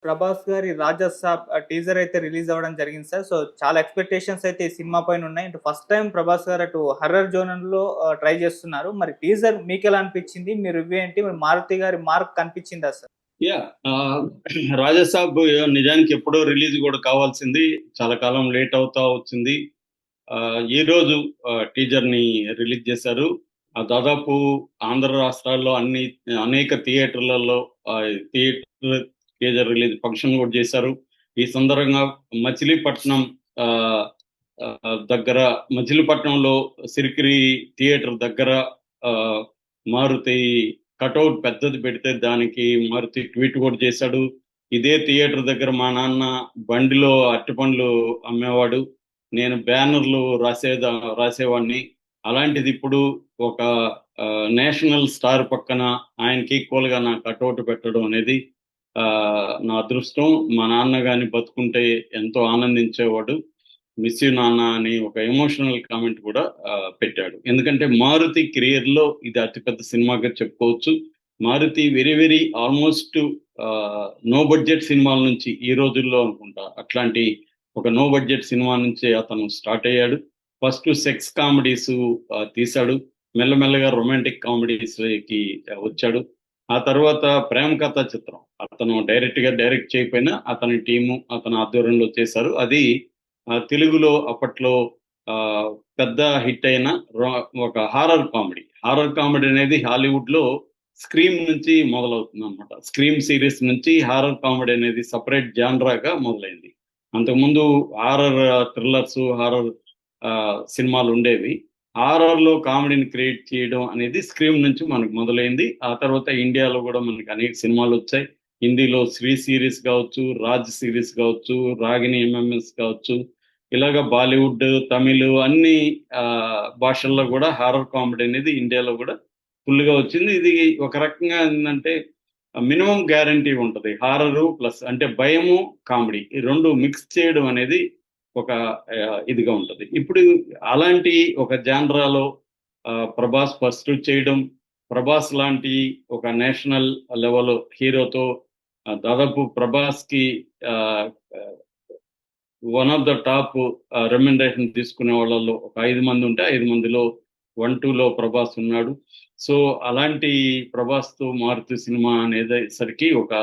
ప్రభాస్ గారి 'రాజా సాబ్' టీజర్ అయితే రిలీజ్ అవ్వడం జరిగింది సార్. సో, చాలా ఎక్స్‌పెక్టేషన్స్ అయితే ఈ సినిమా పైనున్నాయి. అంటే ఫస్ట్ టైమ్ ప్రభాస్ గారు అటు హర్రర్ జోనర్‌లో ట్రై చేస్తున్నారు. మరి టీజర్ మీకెలా అనిపించింది? మీ రివ్యూ ఏంటి? మరి మారుతి గారి మార్క్ కనిపించిందా సార్? యాహ్! 'రాజాసాబ్' నిజానికి ఎప్పుడో రిలీజ్ గూడా కావాల్సింది. చాలా కాలం లేట్ అవుతా వచ్చింది. ఈరోజు టీజర్‌ని రిలీజ్ చేశారు. దాదాపు ఆంధ్ర రాష్ట్రాల్లో అనేక థియేటర్లలో థియేటర్ టీజర్ రిలీజ్ ఫంక్షన్ గూడా చేశారు. ఈ సందర్భంగా మచిలీపట్నం ఆహ్, దగ్గర మచిలీపట్నంలో సిరికిరి థియేటర్ దగ్గర ఆహ్, మారుతి కటౌట్ పెద్దది పెడితే దానికి మారుతి ట్వీట్ కూడా చేశాడు. ఇదే థియేటర్ దగ్గర మా నాన్న బండిలో అరటిపండ్లు అమ్మేవాడు. నేను బ్యానర్లు రాసేవాడిని. అలాంటిది ఇప్పుడు ఒక నేషనల్ స్టార్ పక్కన ఆయనకి ఈక్వల్‌గా నా కటౌట్ పెట్టడం అనేది నా అదృష్టం. మా నాన్న గాని బతుకుంటే ఎంతో ఆనందించేవాడు. మిస్ యూ నాన్న అని ఒక ఎమోషనల్ కామెంట్ కూడా పెట్టాడు. ఎందుకంటే మారుతి కెరియర్‌లో ఇది అతిపెద్ద సినిమాగా చెప్పుకోవచ్చు. Maruthi very very almost no budget సినిమాల నుంచి ఈ రోజుల్లో అనుకుంటా అట్లాంటి ఒక నో బడ్జెట్ సినిమా నుంచే అతను స్టార్ట్ అయ్యాడు. ఫస్ట్ సెక్స్ కామెడీస్ తీశాడు. మెల్లమెల్లగా రొమాంటిక్ కామెడీస్‌కి వచ్చాడు. ఆ తర్వాత ప్రేమ కథా చిత్రం. అతను డైరెక్ట్ చేయకపోయినా అతని టీము అతని ఆధ్వర్యంలో చేశారు. అది తెలుగులో అప్పట్లో ఆహ్, పెద్ద హిట్ అయిన ఒక హారర్ కామెడీ. హారర్ కామెడీ అనేది హాలీవుడ్‌లో 'స్క్రీమ్' నుంచి మొదలవుతుందనమాట. 'స్క్రీమ్' సీరీస్ నుంచి హారర్ కామెడీ అనేది సెపరేట్ జాన్రాగా మొదలైంది. అంతకుముందు హారర్ థ్రిల్లర్స్, హారర్ సినిమాలుండేవి. హారర్‌లో కామెడీని క్రియేట్ చేయడం అనేది 'స్క్రీమ్' నుంచి మనకు మొదలైంది. ఆ తర్వాత ఇండియాలో గూడా మనకి అనేక సినిమాలొచ్చాయి. హిందీలో 'శ్రీ' సీరీస్ గావచ్చు, 'రాజ్' సీరీస్ గావచ్చు, 'రాగిణి ఎంఎంఎస్' కావచ్చు, ఇలాగ బాలీవుడ్, తమిళ్ అన్ని భాషల్లో గూడా హారర్ కామెడీ అనేది ఇండియాలో గూడా ఫుల్‌గా వచ్చింది. ఇది ఒక రకంగా ఏందంటే మినిమమ్ గ్యారంటీ ఉంటది. హారరు ప్లస్ అంటే భయము, కామెడీ ఈ 2 మిక్స్ చేయడం అనేది ఒక ఇదిగా ఉంటది. ఇప్పుడు అలాంటి ఒక జాన్రాలో ప్రభాస్ ఫస్ట్ చేయడం, ప్రభాస్ లాంటి ఒక నేషనల్ లెవెల్ హీరోతో దాదాపు ప్రభాస్‌కి ఆహ్, ఆహ్, one of the top remuneration తీసుకునే వాళ్ళలో ఒక 5 మంది ఉంటే 5 మందిలో 1, 2లో ప్రభాస్ ఉన్నాడు. సో, అలాంటి ప్రభాస్‌తో 'మారుతి' సినిమా అనేసరికి ఒక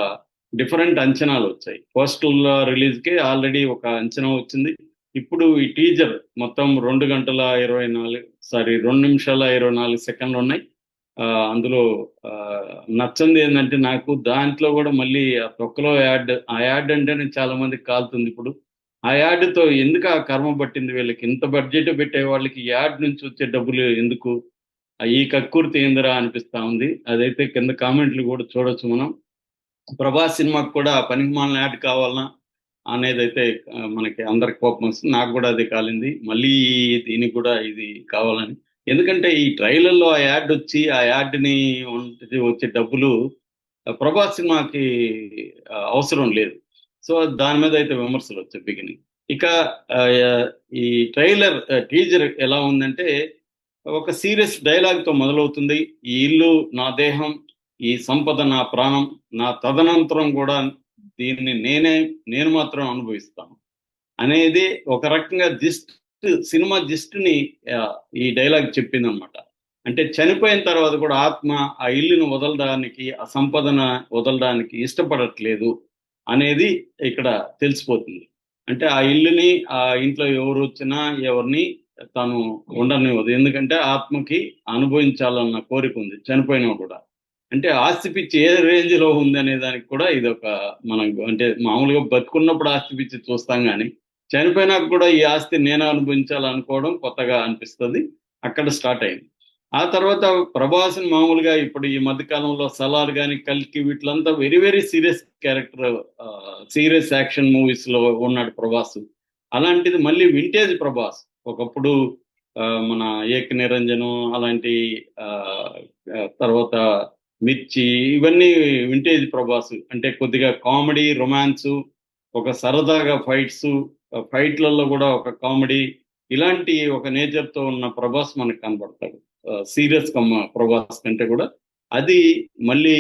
డిఫరెంట్ అంచనాలొచ్చాయి. పోస్టల్ రిలీజ్‌కే ఆల్రెడీ ఒక అంచనా వచ్చింది. ఇప్పుడు ఈ టీజర్ మొత్తం 2 నిమిషాల 24 సెకన్లున్నాయి. అందులో నచ్చనిదేందంటే నాకు దాంట్లో గూడా మళ్ళీ ఆ తొక్కలో యాడ్, ఆ యాడ్ అంటేనే చాలా మందికి కాలుతుందిప్పుడు. ఆ యాడ్‌తో ఎందుకు ఆ కర్మ పట్టింది వీళ్ళకి? ఇంత బడ్జెట్ పెట్టే వాళ్ళకి యాడ్ నుంచి వచ్చే డబ్బులు ఎందుకు? ఈ కక్కుర్తి ఏందిరా అనిపిస్తా ఉంది. అదైతే కింద కామెంట్‌లు గూడా చూడొచ్చు మనం. 'ప్రభాస్' సినిమాకి కూడా పనికిమాలిన యాడ్ కావాలనా? అనేదైతే మనకి అందరికి కోపమొస్తుంది. నాకు గూడా అదే కాలింది. మళ్ళీ దీనికి గూడా ఇది కావాలని. ఎందుకంటే ఈ ట్రైలర్‌లో ఆ యాడొచ్చి, ఆ యాడ్‌ని వచ్చే డబ్బులు 'ప్రభాస్' సినిమాకి అవసరం లేదు. సో, దాని మీద అయితే విమర్శలొచ్చాయి బిగినింగ్. ఇక ఆహ్, ఈ ట్రైలర్ టీజర్ ఎలా ఉందంటే, ఒక సీరియస్ డైలాగ్‌తో మొదలవుతుంది. ఈ ఇల్లు నా దేహం, ఈ సంపద నా ప్రాణం, నా తదనంతరం గూడా దీన్ని నేను మాత్రం అనుభవిస్తాను. అనేది ఒక రకంగా సినిమా జిస్ట్‌ని ఈ డైలాగ్ చెప్పిందనమాట. అంటే చనిపోయిన తర్వాత కూడా ఆత్మ ఆ ఇల్లుని వదలడానికి, ఆ సంపదన వదలడానికి ఇష్టపడట్లేదు అనేది ఇక్కడ తెలిసిపోతుంది. అంటే ఆ ఇల్లుని, ఆ ఇంట్లో ఎవరొచ్చినా ఎవరిని తను ఉండనివ్వదు. ఎందుకంటే ఆత్మకి అనుభవించాలన్న కోరికుంది చనిపోయినా కూడా. అంటే ఆస్తి పిచ్చి ఏ రేంజ్‌లో ఉందనే దానికి కూడా ఇదొక మనం అంటే మామూలుగా బతికున్నప్పుడు ఆస్తి పిచ్చి చూస్తాం గానీ, చనిపోయినాక కూడా ఈ ఆస్తి నేనే అనుభవించాలనుకోవడం కొత్తగా అనిపిస్తది. అక్కడ స్టార్ట్ అయింది. ఆ తర్వాత 'ప్రభాస్‌ని' మామూలుగా ఇప్పుడు ఈ మధ్య కాలంలో 'సలార్' గాని, 'కల్కి' వీటిలంతా very very serious character serious action మూవీస్‌లో ఉన్నాడు 'ప్రభాస్.' అలాంటిది మళ్ళీ వింటేజ్ 'ప్రభాస్.' ఒకప్పుడు మన 'ఏక్ నిరంజనం' అలాంటి ఆహ్, తర్వాత 'మిర్చి' ఇవన్నీ వింటేజ్ 'ప్రభాస్.' అంటే కొద్దిగా కామెడీ, రొమాన్సు, ఒక సరదాగా ఫైట్‌లలో గూడా ఒక కామెడీ ఇలాంటి ఒక నేచర్‌తో ఉన్న 'ప్రభాస్' మనకు కనపడతాడు. సీరియస్ 'ప్రభాస్' కంటే గూడా అది మళ్ళీ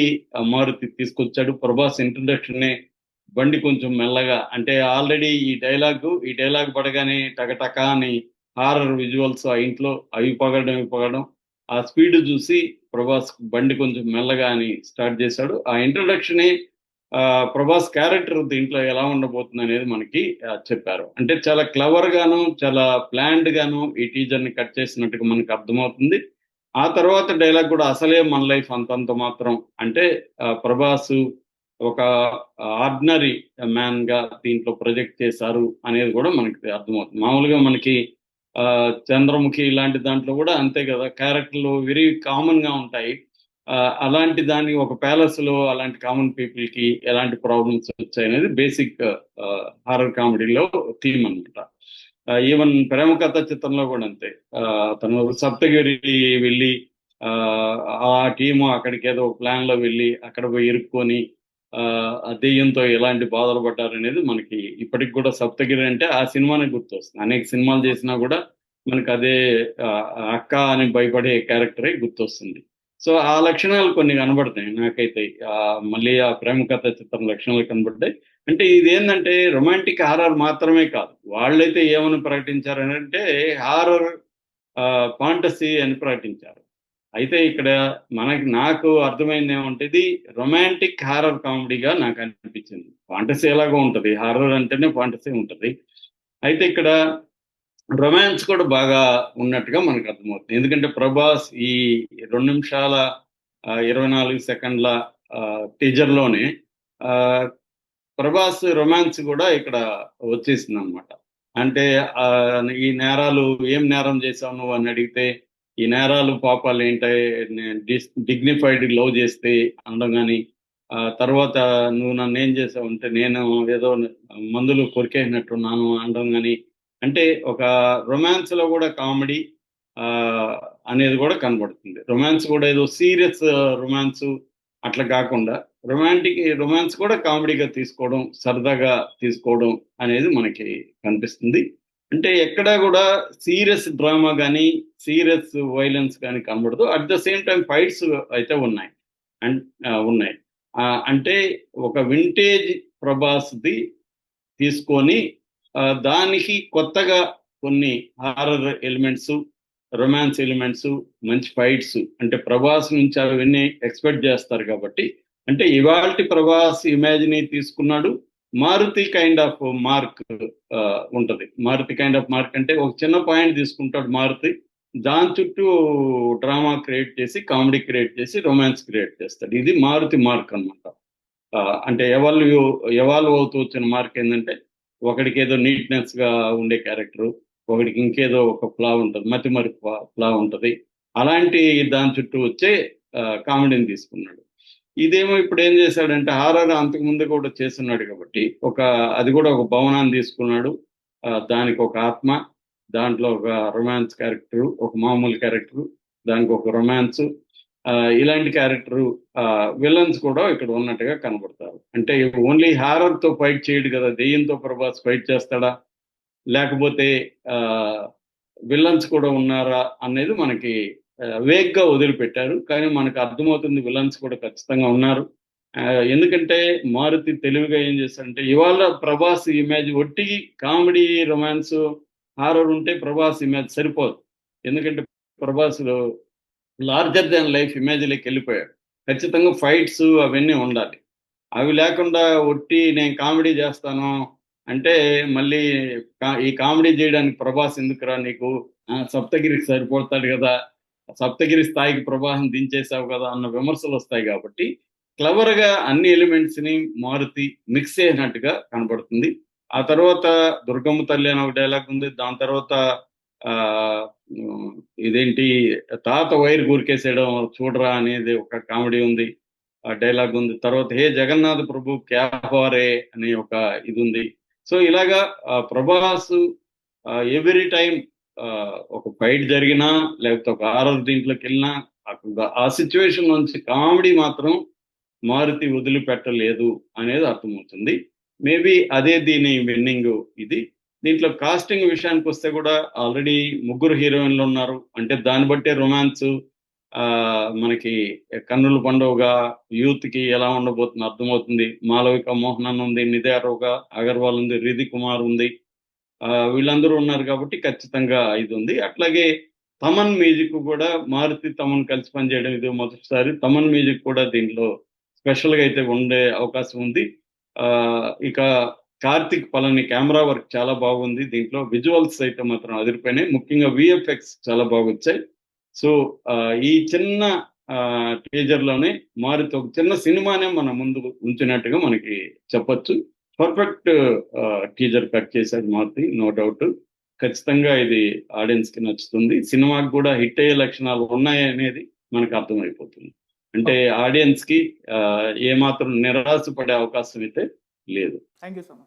మారుతి తీసుకొచ్చాడు. 'ప్రభాస్' ఇంట్రడక్షనే బండి కొంచెం మెల్లగా, అంటే ఆల్రెడీ ఈ డైలాగ్ పడగానే టకటక అని హారర్ విజువల్స్ ఆ ఇంట్లో అవి పగలడం ఆ స్పీడ్ చూసి ప్రభాస్ బండి కొంచెం మెల్లగా అని స్టార్ట్ చేశాడు. ఆ ఇంట్రడక్షనే ప్రభాస్ క్యారెక్టర్ దీంట్లో ఎలా ఉండబోతుంది అనేది మనకి చెప్పారు. అంటే చాలా క్లవర్ గాను, చాలా ప్లాన్డ్ గాను ఈ టీజర్ ని కట్ చేసినట్టుగా మనకు అర్థమవుతుంది. ఆ తర్వాత డైలాగ్ కూడా అసలే మన లైఫ్ అంతంత మాత్రం, అంటే ప్రభాస్ ఒక ఆర్డినరీ మ్యాన్ గా దీంట్లో ప్రొజెక్ట్ చేశారు అనేది కూడా మనకి అర్థమవుతుంది. మామూలుగా మనకి చంద్రముఖి ఇలాంటి దాంట్లో కూడా అంతే కదా, క్యారెక్టర్లు వెరీ కామన్ గా ఉంటాయి. అలాంటి దాన్ని ఒక ప్యాలెస్ లో అలాంటి కామన్ పీపుల్ కి ఎలాంటి ప్రాబ్లమ్స్ వచ్చాయనేది బేసిక్ హారర్ కామెడీలో థీమ్ అనమాట. ఈవెన్ ప్రేమ కథ చిత్రంలో కూడా అంతే. తను సప్తగిరి వెళ్ళి ఆ టీము అక్కడికి ఏదో ప్లాన్ లో వెళ్ళి అక్కడ పోయి ఇరుక్కొని ఆ దెయ్యంతో ఎలాంటి బాధలు పడ్డారనేది మనకి ఇప్పటికి కూడా సప్తగిరి అంటే ఆ సినిమానే గుర్తొస్తుంది. అనేక సినిమాలు చేసినా కూడా మనకి అదే అక్క అని భయపడే క్యారెక్టరే గుర్తొస్తుంది. సో ఆ లక్షణాలు కొన్ని కనబడతాయి నాకైతే. మళ్ళీ ఆ ప్రేమ కథ చిత్రం లక్షణాలు కనబడ్డాయి. అంటే ఇది ఏంటంటే రొమాంటిక్ హారర్ మాత్రమే కాదు. వాళ్ళైతే ఏమని ప్రకటించారనంటే హారర్ ఫాంటసీ అని ప్రకటించారు. అయితే ఇక్కడ నాకు అర్థమైంది ఏమంటే ఇది రొమాంటిక్ హారర్ కామెడీగా నాకు అనిపించింది. ఫాంటసీ ఎలాగో ఉంటది, హారర్ అంటేనే ఫాంటసీ ఉంటది. అయితే ఇక్కడ రొమాన్స్ కూడా బాగా ఉన్నట్టుగా మనకు అర్థమవుతుంది. ఎందుకంటే ప్రభాస్ ఈ 2 నిమిషాల 24 సెకండ్ల టీజర్ లోనే ప్రభాస్ రొమాన్స్ కూడా ఇక్కడ వచ్చేసింది అనమాట. అంటే ఈ నేరాలు ఏం నేరం చేశావు నువ్వు అని అడిగితే ఈ నేరాలు పాపాలు ఏంటాయి, డిగ్నిఫైడ్ లవ్ చేస్తే అనడం కానీ, తర్వాత నువ్వు నన్ను ఏం చేసావు అంటే నేను ఏదో మందులు కొరికేసినట్టున్నాను అనడం కానీ, అంటే ఒక రొమాన్స్ లో కూడా కామెడీ అనేది కూడా కనబడుతుంది. రొమాన్స్ కూడా ఏదో సీరియస్ రొమాన్స్ అట్లా కాకుండా రొమాన్స్ కూడా కామెడీగా తీసుకోవడం, సరదాగా తీసుకోవడం అనేది మనకి కనిపిస్తుంది. అంటే ఎక్కడా కూడా సీరియస్ డ్రామా కానీ సీరియస్ వైలెన్స్ కానీ కనబడదు. At the same time fights అయితే ఉన్నాయి. ఉన్నాయి. అంటే ఒక వింటేజ్ ప్రభాస్ది తీసుకొని దానికి కొత్తగా కొన్ని హారర్ ఎలిమెంట్స్, రొమాన్స్ ఎలిమెంట్స్, మంచి ఫైట్స్, అంటే ప్రభాస్ నుంచి అవన్నీ ఎక్స్పెక్ట్ చేస్తారు కాబట్టి, అంటే ఇవాల్టి ప్రభాస్ ఇమేజ్ని తీసుకున్నాడు. మారుతి కైండ్ ఆఫ్ మార్క్ ఉంటది. మారుతి కైండ్ ఆఫ్ మార్క్ అంటే ఒక చిన్న పాయింట్ తీసుకుంటాడు మారుతి, దాని చుట్టూ డ్రామా క్రియేట్ చేసి, కామెడీ క్రియేట్ చేసి, రొమాన్స్ క్రియేట్ చేస్తాడు. ఇది మారుతి మార్క్ అనమాట. అంటే ఎవాల్వ్ అవుతూ వచ్చిన మార్క్ ఏంటంటే ఒకడికి ఏదో నీట్నెస్ గా ఉండే క్యారెక్టర్, ఒకడికి ఇంకేదో ఒక ఫ్లా ఉంటుంది, మతిమరి ఫ్లా ఉంటుంది. అలాంటి దాని చుట్టూ వచ్చే కామెడీని తీసుకున్నాడు. ఇదేమో ఇప్పుడు ఏం చేశాడంటే హారర్ అంతకు ముందు కూడా చేస్తున్నాడు కాబట్టి అది కూడా ఒక భవనాన్ని తీసుకున్నాడు. దానికి ఒక ఆత్మ, దాంట్లో ఒక రొమాన్స్ క్యారెక్టర్, ఒక మామూలు క్యారెక్టర్, దానికి ఒక రొమాన్స్, ఇలాంటి క్యారెక్టర్ విలన్స్ కూడా ఇక్కడ ఉన్నట్టుగా కనబడతారు. అంటే ఓన్లీ హారర్ తో ఫైట్ చేయడు కదా, దెయ్యంతో ప్రభాస్ ఫైట్ చేస్తాడా, లేకపోతే విలన్స్ కూడా ఉన్నారా అనేది మనకి వేగ్ గా వదిలిపెట్టారు. కానీ మనకు అర్థమవుతుంది విలన్స్ కూడా ఖచ్చితంగా ఉన్నారు. ఎందుకంటే మారుతి తెలివిగా ఏం చేస్తాడంటే ఇవాళ ప్రభాస్ ఇమేజ్ ఒట్టి కామెడీ, రొమాన్స్, హారర్ ఉంటే ప్రభాస్ ఇమేజ్ సరిపోదు. ఎందుకంటే ప్రభాస్ లార్జర్ దాన్ లైఫ్ ఇమేజ్లోకి వెళ్ళిపోయాడు. ఖచ్చితంగా ఫైట్స్ అవన్నీ ఉండాలి. అవి లేకుండా ఒట్టి నేను కామెడీ చేస్తాను అంటే మళ్ళీ ఈ కామెడీ చేయడానికి ప్రభాస్ ఎందుకురా నీకు, సప్తగిరికి సరిపోతాడు కదా, సప్తగిరి స్థాయికి ప్రభాసం దించేసావు కదా అన్న విమర్శలు వస్తాయి. కాబట్టి క్లవర్ గా అన్ని ఎలిమెంట్స్ ని మారుతి మిక్స్ చేసినట్టుగా కనబడుతుంది. ఆ తర్వాత దుర్గమ్మ తల్లి అని ఒక డైలాగ్ ఉంది. దాని తర్వాత ఇదేంటి తాత వైర్ గురికేసేయడం చూడరా అనేది ఒక కామెడీ ఉంది, డైలాగ్ ఉంది. తర్వాత హే జగన్నాథ్ ప్రభు క్యాఫారే అనే ఒక ఇది ఉంది. సో ఇలాగా ప్రభాస్ ఎవ్రీ టైం ఒక ఫైట్ జరిగినా లేకపోతే ఒక హారర్ దీంట్లోకి వెళ్ళినా ఆ సిచ్యువేషన్ నుంచి కామెడీ మాత్రం మారుతి వదిలిపెట్టలేదు అనేది అర్థమవుతుంది. మేబీ అదే దీని విన్నింగ్. ఇది దీంట్లో కాస్టింగ్ విషయానికి వస్తే కూడా ఆల్రెడీ 3 హీరోయిన్లు ఉన్నారు. అంటే దాన్ని బట్టే రొమాన్స్ మనకి కన్నుల పండుగగా యూత్ కి ఎలా ఉండబోతుంది అర్థమవుతుంది. మాలవిక మోహనన్ ఉంది, నిధి అగర్వాల్ ఉంది, రిధి కుమార్ ఉంది. వీళ్ళందరూ ఉన్నారు కాబట్టి ఖచ్చితంగా ఇది ఉంది. అట్లాగే తమన్ మ్యూజిక్ కూడా మారుతి తమన్ కలిసి పనిచేయడం ఇది మొదటిసారి. తమన్ మ్యూజిక్ కూడా దీంట్లో స్పెషల్ గా అయితే ఉండే అవకాశం ఉంది. ఇక కార్తిక్ పళని కెమెరా వర్క్ చాలా బాగుంది. దీంట్లో విజువల్స్ అయితే మాత్రం అదిరిపోయినాయి. ముఖ్యంగా విఎఫ్ఎక్స్ చాలా బాగొచ్చాయి. సో ఈ చిన్న టీజర్ లోనే మారుతి ఒక చిన్న సినిమానే మన ముందు ఉంచినట్టుగా మనకి చెప్పొచ్చు. పర్ఫెక్ట్ టీజర్ కట్ చేశాడు మారుతి, నో డౌట్. ఖచ్చితంగా ఇది ఆడియన్స్ కి నచ్చుతుంది. సినిమాకి కూడా హిట్ అయ్యే లక్షణాలు ఉన్నాయనేది మనకు అర్థమైపోతుంది. అంటే ఆడియన్స్ కి ఏమాత్రం నిరాశ పడే అవకాశం అయితే లేదు. Thank you so much.